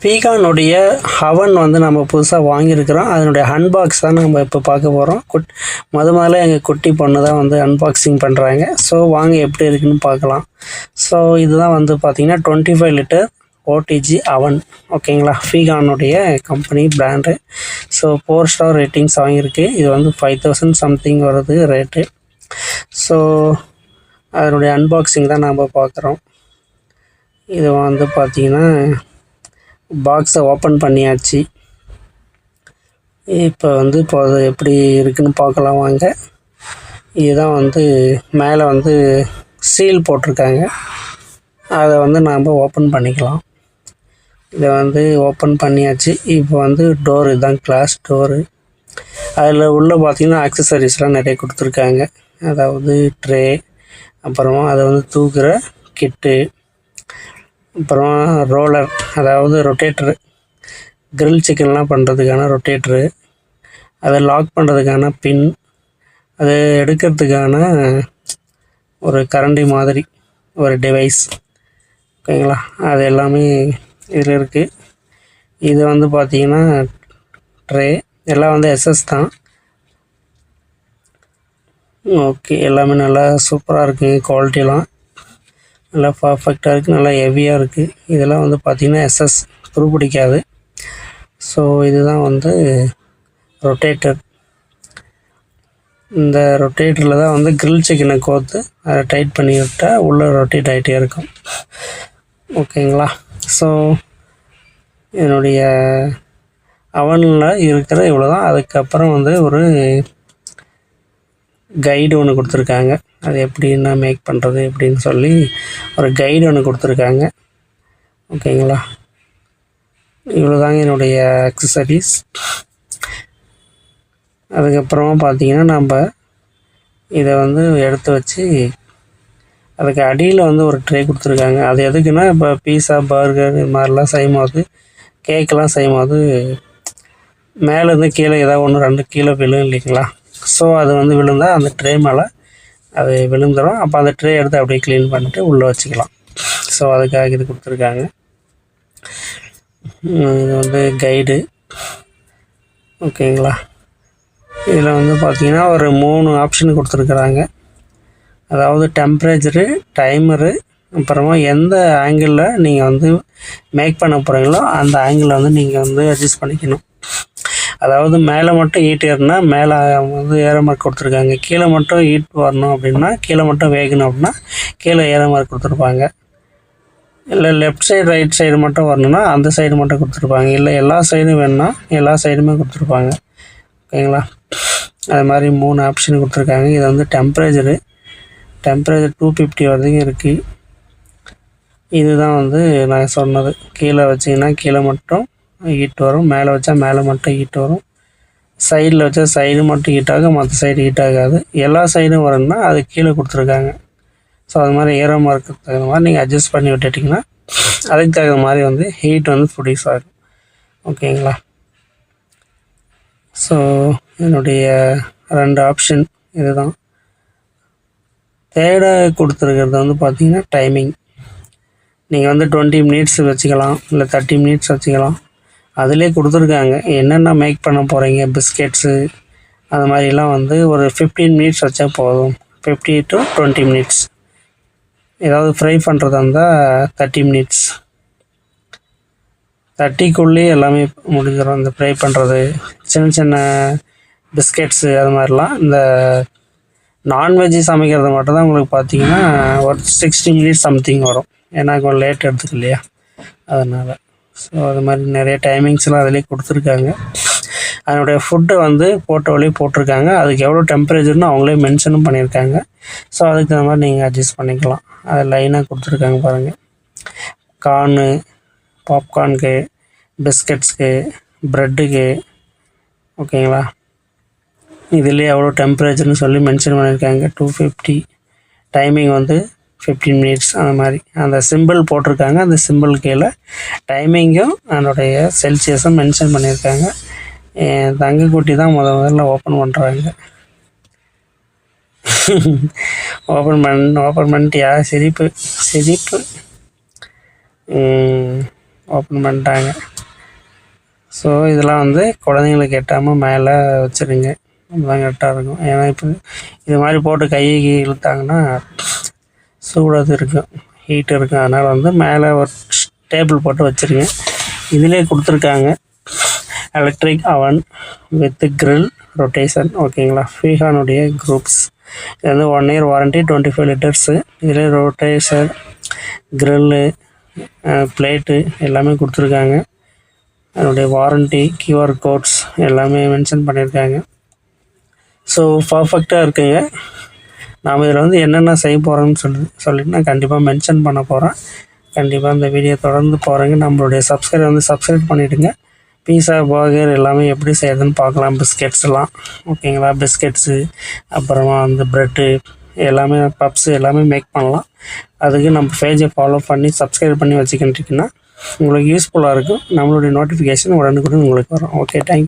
பீகானுடைய haven't வந்து நம்ம புதுசாக வாங்கியிருக்கிறோம். அதனுடைய அன்பாக்ஸ் தான் நம்ம இப்போ பார்க்க போகிறோம். முதல்ல எங்கள் குட்டி பொண்ணு தான் வந்து அன்பாக்சிங் பண்ணுறாங்க. ஸோ வாங்க எப்படி இருக்குன்னு பார்க்கலாம். ஸோ இதுதான் வந்து பார்த்திங்கன்னா 25 லிட்டர் ஓடிஜி அவன். ஓகேங்களா, பீகானுடைய company brand. So 4 star ratings வாங்கியிருக்கு. இது வந்து 5000 சம்திங் வருது ரேட்டு. ஸோ அதனுடைய அன்பாக்சிங் தான் நம்ம பார்க்குறோம். இது வந்து பார்த்திங்கன்னா பாக்ஸை ஓப்பன் பண்ணியாச்சு. இப்போ அது எப்படி இருக்குன்னு பார்க்கலாம் வாங்க. இதுதான் வந்து மேலே வந்து சீல் போட்டிருக்காங்க. அதை வந்து நாம் ஓப்பன் பண்ணிக்கலாம். இதை வந்து ஓப்பன் பண்ணியாச்சு. இப்போ வந்து டோர், இதுதான் கிளாஸ் டோரு. அதில் உள்ளே பார்த்திங்கன்னா ஆக்சசரிஸ்லாம் நிறைய கொடுத்துருக்காங்க. அதாவது ட்ரே, அப்புறமா அதை வந்து தூக்குற கிட்டு, அப்புறம் ரோலர், அதாவது ரொட்டேட்டரு, கிரில் சிக்கன்லாம் பண்ணுறதுக்கான ரொட்டேட்டரு, அதை லாக் பண்ணுறதுக்கான பின், அதை எடுக்கிறதுக்கான ஒரு கரண்டி மாதிரி ஒரு டிவைஸ். ஓகேங்களா, அது எல்லாமே இதில் இருக்குது. இது வந்து பார்த்திங்கன்னா ட்ரே, எல்லாம் வந்து எஸ்எஸ் தான். ஓகே, எல்லாமே நல்லா சூப்பராக இருக்குங்க. குவாலிட்டிலாம் நல்லா பர்ஃபெக்டாக இருக்குது, நல்லா ஹெவியாக இருக்குது. இதெல்லாம் வந்து பார்த்திங்கன்னா எஸ்எஸ், துரு பிடிக்காது. ஸோ இதுதான் வந்து ரொட்டேட்டர். இந்த ரொட்டேட்டரில் தான் வந்து கிரில் சிக்கனை கோர்த்து அதை டைட் பண்ணி விட்டால் உள்ளே ரொட்டேட் ஆகிட்டே இருக்கும். ஓகேங்களா, ஸோ என்னுடைய அவனில் இருக்கிற இவ்வளோ தான். அதுக்கப்புறம் வந்து ஒரு கைடு ஒன்று கொடுத்துருக்காங்க. அது எப்படின்னா மேக் பண்ணுறது எப்படின்னு சொல்லி ஒரு கைடு ஒன்று கொடுத்துருக்காங்க. ஓகேங்களா, இவ்வளோ தாங்க என்னுடைய அக்சசரிஸ். அதுக்கப்புறமா பார்த்திங்கன்னா நம்ம இதை வந்து எடுத்து வச்சு அதுக்கு அடியில் வந்து ஒரு ட்ரே கொடுத்துருக்காங்க. அது எதுக்குன்னா இப்போ பீஸா, பர்கர் இது மாதிரிலாம் செய்யும்போது, கேக்கெலாம் செய்யும்போது மேலேருந்து கீழே ஏதாவது ஒன்று 2 கீழே விழும் இல்லைங்களா. ஸோ அது வந்து விழுந்தால் அந்த ட்ரே மேலே அது விழுந்துடும். அப்போ அந்த ட்ரே எடுத்து அப்படியே க்ளீன் பண்ணிட்டு உள்ளே வச்சுக்கலாம். ஸோ அதுக்காக இது கொடுத்துருக்காங்க. இது வந்து கைடு. ஓகேங்களா, இதில் வந்து பார்த்திங்கன்னா ஒரு 3 ஆப்ஷன் கொடுத்துருக்குறாங்க. அதாவது டெம்பரேச்சரு, டைமரு, அப்புறமா எந்த ஆங்கிளில் நீங்கள் வந்து மேக் பண்ண போகிறீங்களோ அந்த ஆங்கிளில் வந்து நீங்கள் வந்து அட்ஜஸ்ட் பண்ணிக்கணும். அதாவது மேலே மட்டும் ஹீட் ஏறினா மேலே வந்து ஏற மார்க் கொடுத்துருக்காங்க. கீழே மட்டும் ஹீட் வரணும் அப்படின்னா, கீழே மட்டும் வேகணும் அப்படின்னா கீழே ஏற மார்க் கொடுத்துருப்பாங்க. இல்லை லெஃப்ட் சைடு ரைட் சைடு மட்டும் வரணுன்னா அந்த சைடு மட்டும் கொடுத்துருப்பாங்க. இல்லை எல்லா சைடும் வேணுன்னா எல்லா சைடுமே கொடுத்துருப்பாங்க. ஓகேங்களா, அது மாதிரி 3 ஆப்ஷன் கொடுத்துருக்காங்க. இது வந்து டெம்பரேச்சர் 250 வரைக்கும் இருக்குது. இதுதான் வந்து நான் சொன்னது. கீழே வச்சிங்கன்னா கீழே மட்டும் ஹீட் வரும், மேலே வச்சா மேலே மட்டும் ஹீட் வரும், சைடில் வச்சா சைடு மட்டும் ஹீட் ஆகும், மற்ற சைடு ஹீட் ஆகாது. எல்லா சைடும் வரணுன்னா அது கீழே கொடுத்துருக்காங்க. ஸோ அது மாதிரி ஏற மார்க்கு தகுந்த மாதிரி நீங்கள் அட்ஜஸ்ட் பண்ணி விட்டுட்டிங்கன்னா அதுக்கு தகுந்த மாதிரி வந்து ஹீட் வந்து ப்ரொடியூஸ் ஆகும். ஓகேங்களா, ஸோ என்னுடைய 2 ஆப்ஷன் இதுதான். தேர்டாக கொடுத்துருக்கிறது வந்து பார்த்திங்கன்னா டைமிங். நீங்கள் வந்து 20 மினிட்ஸ் வச்சுக்கலாம், இல்லை 30 மினிட்ஸ் வச்சுக்கலாம். அதிலே கொடுத்துருக்காங்க என்னென்ன மேக் பண்ண போகிறீங்க. பிஸ்கெட்ஸு அது மாதிரிலாம் வந்து ஒரு 15 மினிட்ஸ் வச்சா போதும். 50 to 20 மினிட்ஸ். ஏதாவது ஃப்ரை பண்ணுறதா இருந்தால் 30 மினிட்ஸ். 30க்குள்ளேயே எல்லாமே முடிஞ்சிடும். இந்த ஃப்ரை பண்ணுறது, சின்ன சின்ன பிஸ்கெட்ஸு அது மாதிரிலாம். இந்த நான்வெஜ்ஜு சமைக்கிறது மட்டும்தான் உங்களுக்கு பார்த்திங்கன்னா ஒரு 60 மினிட்ஸ் சம்திங் வரும். ஏன்னா கொஞ்சம் லேட் எடுத்துக்கு இல்லையா, அதனால். ஸோ அது மாதிரி நிறைய டைமிங்ஸ்லாம் அதிலே கொடுத்துருக்காங்க. அதனுடைய ஃபுட்டை வந்து ஃபோட்டோவிலே போட்டிருக்காங்க. அதுக்கு எவ்வளோ டெம்பரேச்சர்னு அவங்களே மென்ஷனும் பண்ணியிருக்காங்க. ஸோ அதுக்கு தகுந்த மாதிரி நீங்கள் அட்ஜஸ்ட் பண்ணிக்கலாம். அதை லைனாக கொடுத்துருக்காங்க பாருங்கள். கார்னு, பாப்கார்னுக்கு, பிஸ்கட்ஸ்க்கு, ப்ரெட்டுக்கு. ஓகேங்களா, இதிலே எவ்வளோ டெம்பரேச்சர்னு சொல்லி மென்ஷன் பண்ணியிருக்காங்க. 250. டைமிங் வந்து 15 மினிட்ஸ். அந்த மாதிரி அந்த சிம்பிள் போட்டிருக்காங்க. அந்த சிம்பிள் கீழே டைமிங்கும் அதனுடைய செல்சியஸும் மென்ஷன் பண்ணியிருக்காங்க. என் தங்கக்குட்டி தான் முதல்ல ஓப்பன் பண்ணுறாங்க. ஓப்பன் பண்ணிட்டியா? சிரிப்பு. ஓப்பன் பண்ணிட்டாங்க. ஸோ இதெல்லாம் வந்து குழந்தைங்களுக்கு எட்டாமல் மேலே வச்சுருங்க. அதுதான் கரெக்டாக இருக்கும். ஏன்னா இப்போ இது மாதிரி போட்டு கையை இழுத்தாங்கன்னா சூடாக இருக்கும், ஹீட் இருக்கும். அதனால் வந்து மேலே ஒரு டேபிள் போட்டு வச்சுருங்க. இதிலே கொடுத்துருக்காங்க எலக்ட்ரிக் அவன் வித் கிரில் ரொட்டேஷன். ஓகேங்களா, ஃபீஹானுடைய குரூப்ஸ். இது வந்து 1 year வாரண்ட்டி, 25 liters. இதில் ரொட்டேஷன், கிரில்லு, பிளேட்டு எல்லாமே கொடுத்துருக்காங்க. அதனுடைய வாரண்ட்டி, QR கோட்ஸ் எல்லாமே மென்ஷன் பண்ணியிருக்காங்க. ஸோ பர்ஃபெக்டாக இருக்குங்க. நாம் இதில் வந்து என்னென்ன செய்ய போகிறோன்னு சொல்லிட்டு நான் கண்டிப்பாக மென்ஷன் பண்ண போகிறேன். கண்டிப்பாக இந்த வீடியோ தொடர்ந்து போகிறேங்க. நம்மளுடைய சப்ஸ்கிரைப் பண்ணிவிடுங்க. பீஸா, பர்கர் எல்லாமே எப்படி செய்யறதுன்னு பார்க்கலாம். பிஸ்கெட்ஸ்லாம் ஓகேங்களா, பிஸ்கெட்ஸு, அப்புறமா வந்து ப்ரெட்டு எல்லாமே, பப்ஸு எல்லாமே மேக் பண்ணலாம். அதுக்கு நம்ம பேஜை ஃபாலோ பண்ணி சப்ஸ்கிரைப் பண்ணி வச்சுக்கிட்டிங்கன்னா உங்களுக்கு யூஸ்ஃபுல்லாக இருக்கும். நம்மளுடைய நோட்டிஃபிகேஷன் உடனுக்குடன் உங்களுக்கு வரும். Okay, thank you.